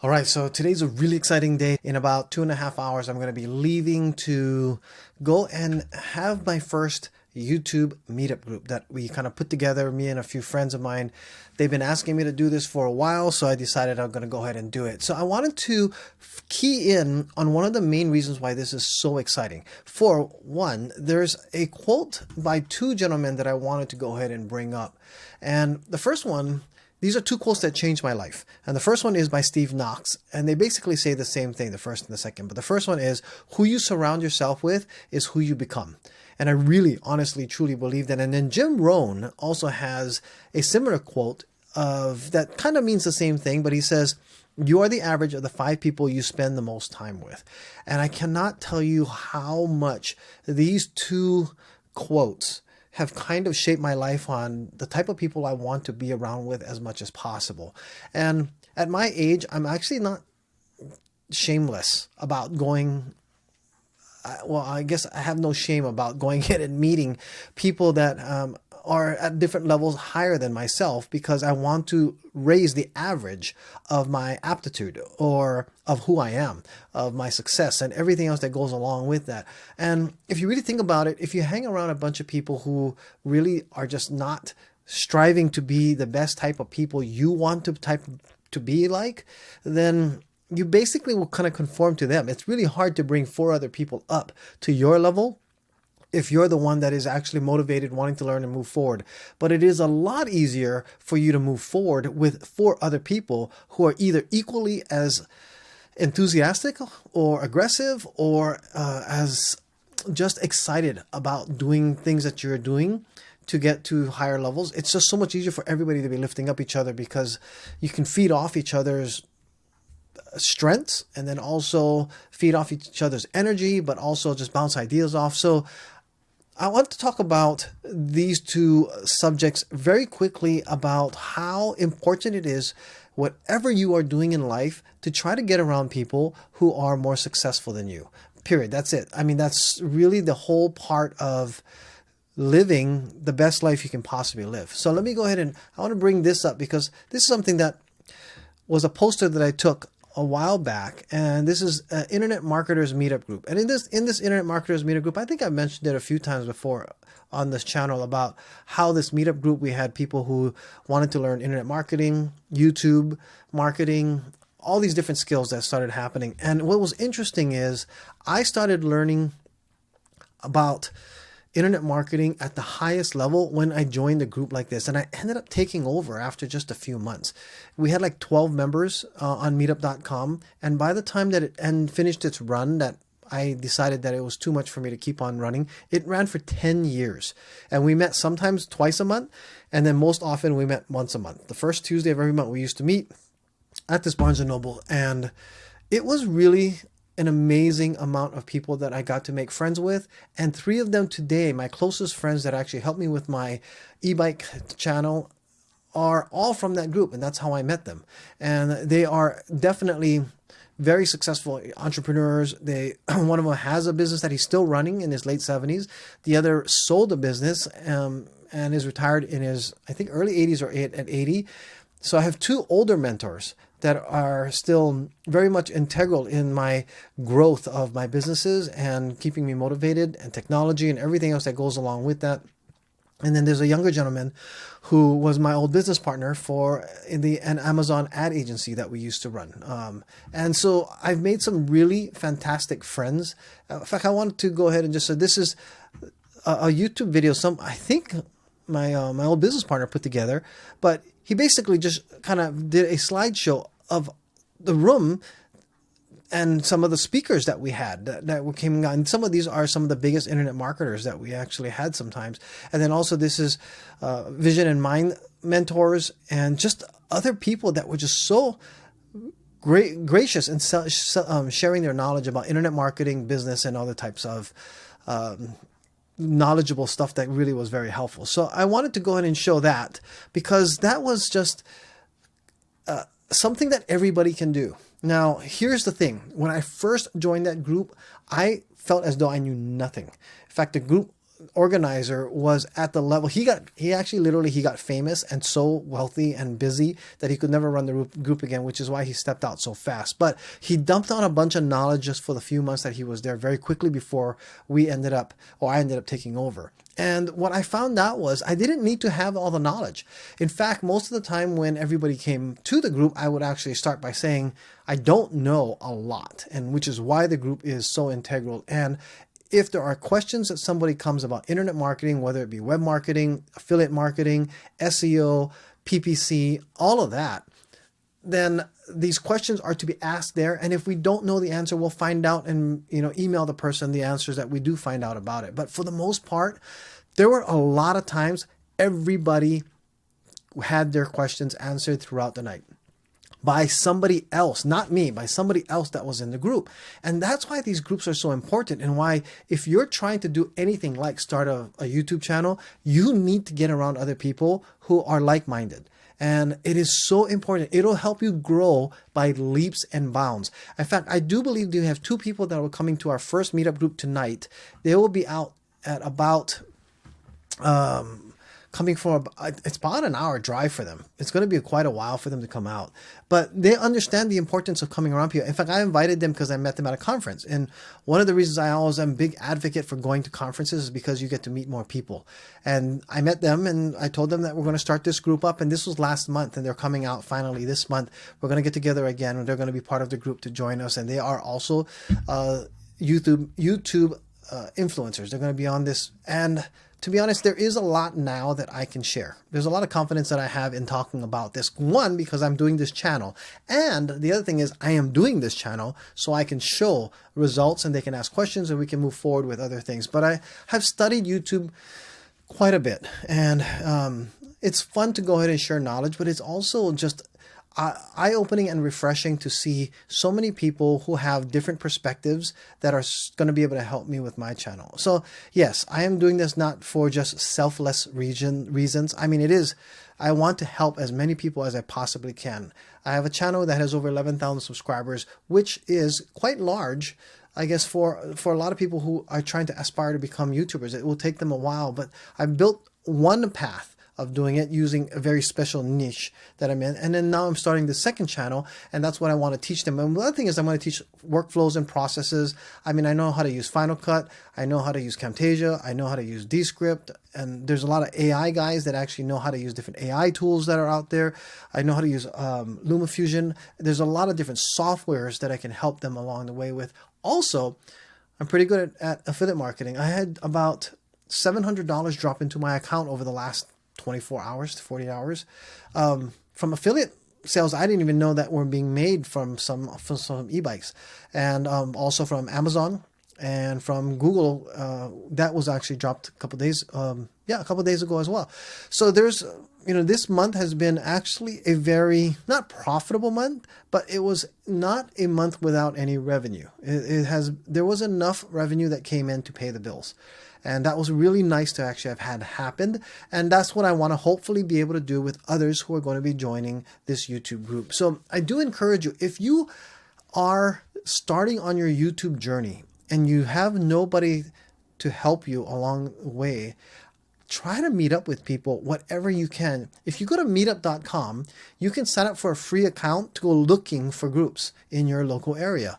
All right, so today's a really exciting day. In about 2.5 hours, I'm going to be leaving to go and have my first YouTube meetup group that we kind of put together, me and a few friends of mine. They've been asking me to do this for a while, so I decided I'm going to go ahead and do it. So I wanted to key in on one of the main reasons why this is so exciting. For one, there's a quote by two gentlemen that I wanted to go ahead and bring up. And the first one, these are two quotes that changed my life. And the first one is by Steve Knox. And they basically say the same thing, the first and the second. But the first one is, who you surround yourself with is who you become. And I really, honestly, truly believe that. And then Jim Rohn also has a similar quote of that kind of means the same thing. But he says, you are the average of the 5 people you spend the most time with. And I cannot tell you how much these two quotes have kind of shaped my life on the type of people I want to be around with as much as possible. And at my age, I'm actually not shameless about going. Well, I guess I have no shame about going in and meeting people that are at different levels higher than myself, because I want to raise the average of my aptitude or of who I am, of my success and everything else that goes along with that. And if you really think about it, if you hang around a bunch of people who really are just not striving to be the best type of people you want to be like, then you basically will kind of conform to them. It's really hard to bring 4 other people up to your level if you're the one that is actually motivated, wanting to learn and move forward. But it is a lot easier for you to move forward with 4 other people who are either equally as enthusiastic or aggressive or as just excited about doing things that you're doing to get to higher levels. It's just so much easier for everybody to be lifting up each other, because you can feed off each other's strengths and then also feed off each other's energy, but also just bounce ideas off. So I want to talk about these two subjects very quickly, about how important it is, whatever you are doing in life, to try to get around people who are more successful than you. Period. That's it. I mean, that's really the whole part of living the best life you can possibly live. So let me go ahead and I want to bring this up, because this is something that was a poster that I took a while back, and this is an Internet Marketers Meetup group. And in this Internet Marketers Meetup group, I think I've mentioned it a few times before on this channel about how this meetup group, we had people who wanted to learn internet marketing, YouTube marketing, all these different skills that started happening. And what was interesting is I started learning about internet marketing at the highest level when I joined a group like this. And I ended up taking over after just a few months. We had like 12 members on meetup.com. And by the time that it finished its run, that I decided that it was too much for me to keep on running, it ran for 10 years. And we met sometimes twice a month. And then most often we met once a month. The first Tuesday of every month we used to meet at this Barnes & Noble. And it was really an amazing amount of people that I got to make friends with. And 3 of them today, my closest friends that actually helped me with my e-bike channel, are all from that group. And that's how I met them. And they are definitely very successful entrepreneurs. One of them has a business that he's still running in his late 70s. The other sold a business and is retired in his, I think, early 80s or at 80. So I have 2 older mentors that are still very much integral in my growth of my businesses and keeping me motivated, and technology and everything else that goes along with that. And then there's a younger gentleman who was my old business partner in an Amazon ad agency that we used to run. And so I've made some really fantastic friends. In fact, I wanted to go ahead and just say this is a YouTube video. I think my old business partner put together, but he basically just kind of did a slideshow of the room and some of the speakers that we had that came on. And some of these are some of the biggest internet marketers that we actually had sometimes. And then also this is Vision and Mind mentors and just other people that were just so gracious and sharing their knowledge about internet marketing, business, and other types of knowledgeable stuff that really was very helpful. So I wanted to go ahead and show that, because that was just something that everybody can do. Now, here's the thing. When I first joined that group, I felt as though I knew nothing. In fact, the group organizer was at the level he got famous and so wealthy and busy that he could never run the group again, which is why he stepped out so fast. But he dumped on a bunch of knowledge just for the few months that he was there very quickly before I ended up taking over. And what I found out was I didn't need to have all the knowledge. In fact, most of the time when everybody came to the group, I would actually start by saying, I don't know a lot, and which is why the group is so integral. And if there are questions that somebody comes about internet marketing, whether it be web marketing, affiliate marketing, SEO, PPC, all of that, then these questions are to be asked there. And if we don't know the answer, we'll find out and email the person the answers that we do find out about it. But for the most part, there were a lot of times everybody had their questions answered throughout the night by somebody else, not me, by somebody else that was in the group. And that's why these groups are so important, and why if you're trying to do anything like start a YouTube channel, you need to get around other people who are like-minded. And it is so important. It'll help you grow by leaps and bounds. In fact, I do believe we have 2 people that are coming to our first meetup group tonight. They will be out at about coming for, it's about an hour drive for them. It's going to be quite a while for them to come out, but they understand the importance of coming around people. In fact, I invited them because I met them at a conference. And one of the reasons I always am a big advocate for going to conferences is because you get to meet more people. And I met them and I told them that we're going to start this group up. And this was last month, and they're coming out finally this month. We're going to get together again, and they're going to be part of the group to join us. And they are also YouTube influencers. They're going to be on this. And to be honest, there is a lot now that I can share. There's a lot of confidence that I have in talking about this. One, because I'm doing this channel. And the other thing is I am doing this channel so I can show results and they can ask questions and we can move forward with other things. But I have studied YouTube quite a bit. And it's fun to go ahead and share knowledge, but it's also just eye-opening and refreshing to see so many people who have different perspectives that are going to be able to help me with my channel. So yes, I am doing this not for just selfless reasons. I mean, I want to help as many people as I possibly can. I have a channel that has over 11,000 subscribers, which is quite large, I guess, for a lot of people who are trying to aspire to become YouTubers. It will take them a while, but I've built one path of doing it using a very special niche that I'm in. And then now I'm starting the second channel, and that's what I want to teach them. And the other thing is I'm going to teach workflows and processes. I mean, I know how to use Final Cut. I know how to use Camtasia. I know how to use Descript. And there's a lot of AI guys that actually know how to use different AI tools that are out there. I know how to use LumaFusion. There's a lot of different softwares that I can help them along the way with. Also, I'm pretty good at affiliate marketing. I had about $700 drop into my account over the last 24 hours to 40 hours from affiliate sales. I didn't even know that were being made from some e-bikes, and also from Amazon and from Google. That was actually dropped a couple days ago as well. So there's this month has been actually a very not profitable month, but it was not a month without any revenue. There was enough revenue that came in to pay the bills. And that was really nice to actually have had happened. And that's what I want to hopefully be able to do with others who are going to be joining this YouTube group. So I do encourage you, if you are starting on your YouTube journey and you have nobody to help you along the way, try to meet up with people, whatever you can. If you go to meetup.com, you can sign up for a free account to go looking for groups in your local area.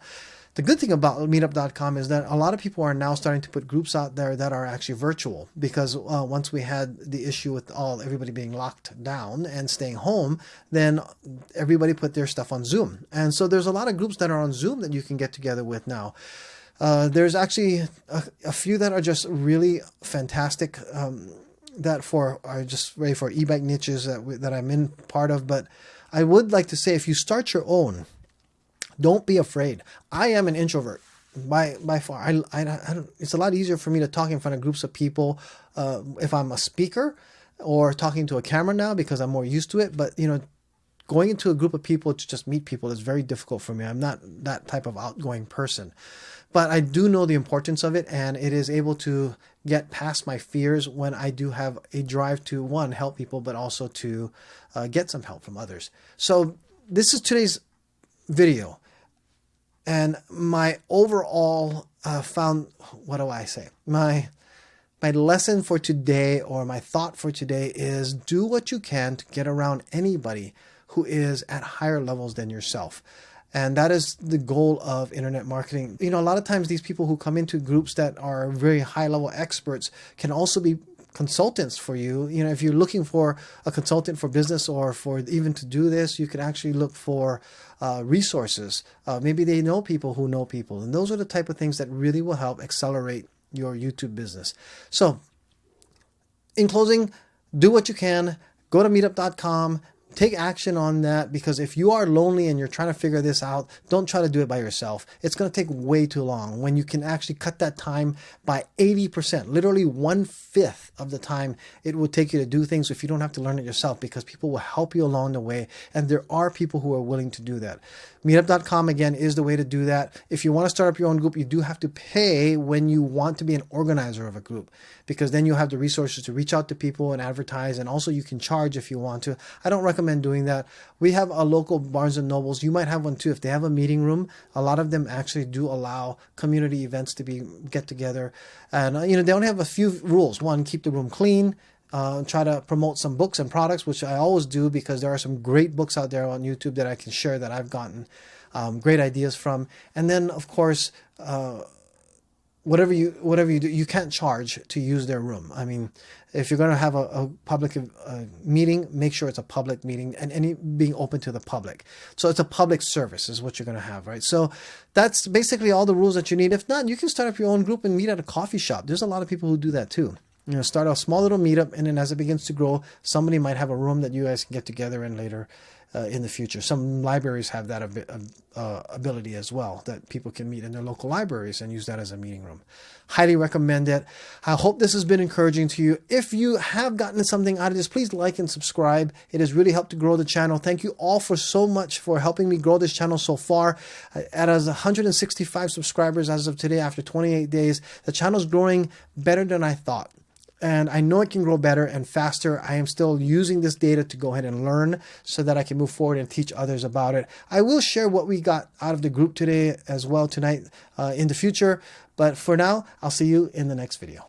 The good thing about meetup.com is that a lot of people are now starting to put groups out there that are actually virtual, because once we had the issue with everybody being locked down and staying home, then everybody put their stuff on Zoom. And so there's a lot of groups that are on Zoom that you can get together with now. There's actually a few that are just really fantastic that are just ready for e-bike niches that I'm in part of. But I would like to say, if you start your own, don't be afraid. I am an introvert by far. I don't, it's a lot easier for me to talk in front of groups of people if I'm a speaker or talking to a camera now, because I'm more used to it. But going into a group of people to just meet people is very difficult for me. I'm not that type of outgoing person. But I do know the importance of it, and it is able to get past my fears when I do have a drive to, one, help people, but also to get some help from others. So this is today's video. And my overall my My lesson for today, or my thought for today, is do what you can to get around anybody who is at higher levels than yourself. And that is the goal of internet marketing. A lot of times these people who come into groups that are very high level experts can also be consultants for you. If you're looking for a consultant for business or for even to do this, you can actually look for resources. Maybe they know people who know people. And those are the type of things that really will help accelerate your YouTube business. So in closing, do what you can. Go to meetup.com. Take action on that, because if you are lonely and you're trying to figure this out, don't try to do it by yourself. It's going to take way too long when you can actually cut that time by 80%, literally 1/5 of the time it will take you to do things if you don't have to learn it yourself, because people will help you along the way. And there are people who are willing to do that. Meetup.com, again, is the way to do that. If you want to start up your own group, you do have to pay when you want to be an organizer of a group, because then you'll have the resources to reach out to people and advertise. And also you can charge if you want to. I don't recommend doing that. We have a local Barnes and Nobles. You might have one too. If they have a meeting room, a lot of them actually do allow community events to get together. And they only have a few rules. One, keep the room clean. Try to promote some books and products, which I always do, because there are some great books out there on YouTube that I can share that I've gotten great ideas from. And then, of course, whatever you do, you can't charge to use their room. I mean, if you're going to have a public meeting, make sure it's a public meeting and any being open to the public. So it's a public service is what you're going to have, right? So that's basically all the rules that you need. If not, you can start up your own group and meet at a coffee shop. There's a lot of people who do that too. Start a small little meetup, and then as it begins to grow, somebody might have a room that you guys can get together in later in the future. Some libraries have that ability as well, that people can meet in their local libraries and use that as a meeting room. Highly recommend it. I hope this has been encouraging to you. If you have gotten something out of this, please like and subscribe. It has really helped to grow the channel. Thank you all so much for helping me grow this channel so far. At 165 subscribers as of today, after 28 days, the channel is growing better than I thought. And I know it can grow better and faster. I am still using this data to go ahead and learn so that I can move forward and teach others about it. I will share what we got out of the group today as well tonight in the future. But for now, I'll see you in the next video.